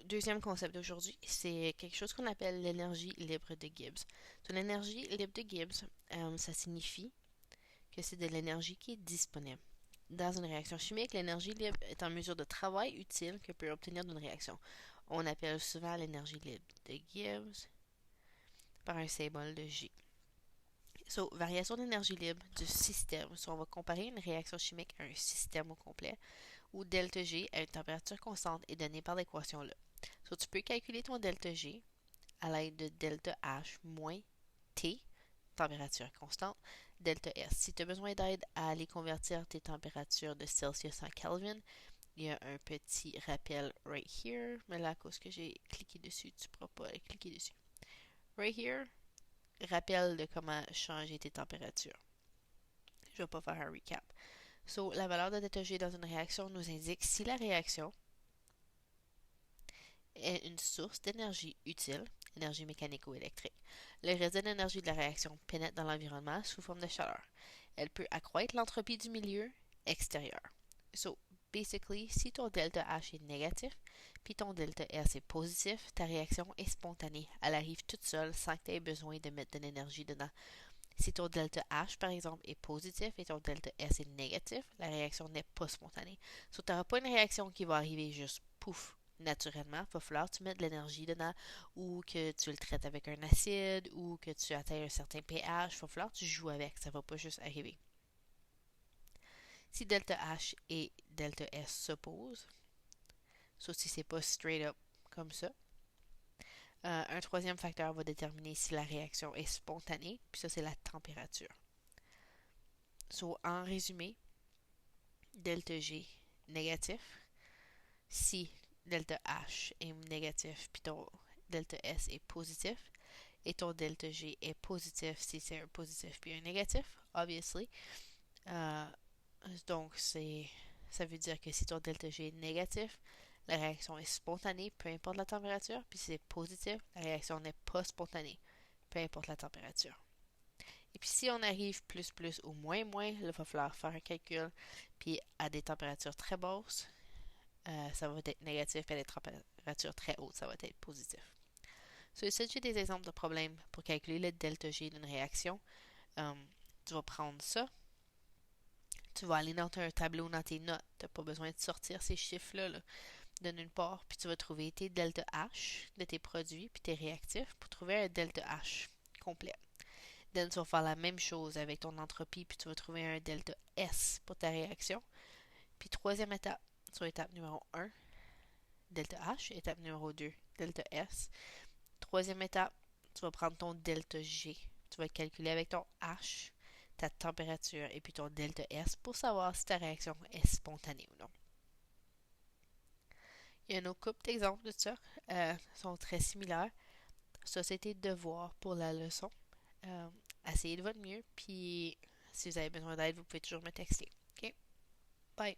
Deuxième concept d'aujourd'hui, c'est quelque chose qu'on appelle l'énergie libre de Gibbs. L'énergie libre de Gibbs, ça signifie que c'est de l'énergie qui est disponible. Dans une réaction chimique, l'énergie libre est en mesure de travail utile que peut obtenir d'une réaction. On appelle souvent l'énergie libre de Gibbs par un symbole de G. Variation d'énergie libre du système. On va comparer une réaction chimique à un système au complet, où delta G à une température constante est donné par l'équation là. Tu peux calculer ton delta G à l'aide de delta H moins T, température constante, delta S. Si tu as besoin d'aide à aller convertir tes températures de Celsius en Kelvin, il y a un petit rappel right here, mais là, à cause que j'ai cliqué dessus, tu ne pourras pas cliquer dessus. Right here, rappel de comment changer tes températures. Je ne vais pas faire un recap. La valeur de delta G dans une réaction nous indique si la réaction est une source d'énergie utile, énergie mécanique ou électrique. Le reste de l'énergie de la réaction pénètre dans l'environnement sous forme de chaleur. Elle peut accroître l'entropie du milieu extérieur. Basically, si ton delta H est négatif, puis ton delta S est positif, ta réaction est spontanée. Elle arrive toute seule sans que tu aies besoin de mettre de l'énergie dedans. Si ton delta H, par exemple, est positif et ton delta S est négatif, la réaction n'est pas spontanée. Tu n'auras pas une réaction qui va arriver juste pouf, naturellement. Il va falloir que tu mettes de l'énergie dedans ou que tu le traites avec un acide ou que tu atteignes un certain pH. Il va falloir que tu joues avec. Ça ne va pas juste arriver. Si delta H et delta S s'opposent, si c'est pas straight up comme ça, un troisième facteur va déterminer si la réaction est spontanée, puis ça c'est la température. En résumé, delta G négatif, si delta H est négatif, puis ton delta S est positif, et ton delta G est positif si c'est un positif puis un négatif, obviously. Euh, donc, ça veut dire que si ton delta G est négatif, la réaction est spontanée, peu importe la température, puis si c'est positif, la réaction n'est pas spontanée, peu importe la température. Et puis si on arrive plus ou moins, il va falloir faire un calcul, puis à des températures très basses, ça va être négatif, et à des températures très hautes, ça va être positif. Ici, j'ai des exemples de problèmes pour calculer le delta G d'une réaction. Tu vas prendre ça, tu vas aller dans un tableau dans tes notes. Tu n'as pas besoin de sortir ces chiffres-là de nulle part. Puis tu vas trouver tes delta H de tes produits puis tes réactifs pour trouver un delta H complet. Then, tu vas faire la même chose avec ton entropie puis tu vas trouver un delta S pour ta réaction. Puis troisième étape, étape numéro 1, delta H. Étape numéro 2, delta S. Troisième étape, tu vas prendre ton delta G. Tu vas calculer avec ton H ta température et puis ton delta S pour savoir si ta réaction est spontanée ou non. Il y a une autre couple d'exemples de ça. Sont très similaires. Ça, c'était devoir pour la leçon. Essayez de votre mieux. Puis, si vous avez besoin d'aide, vous pouvez toujours me texter. OK? Bye!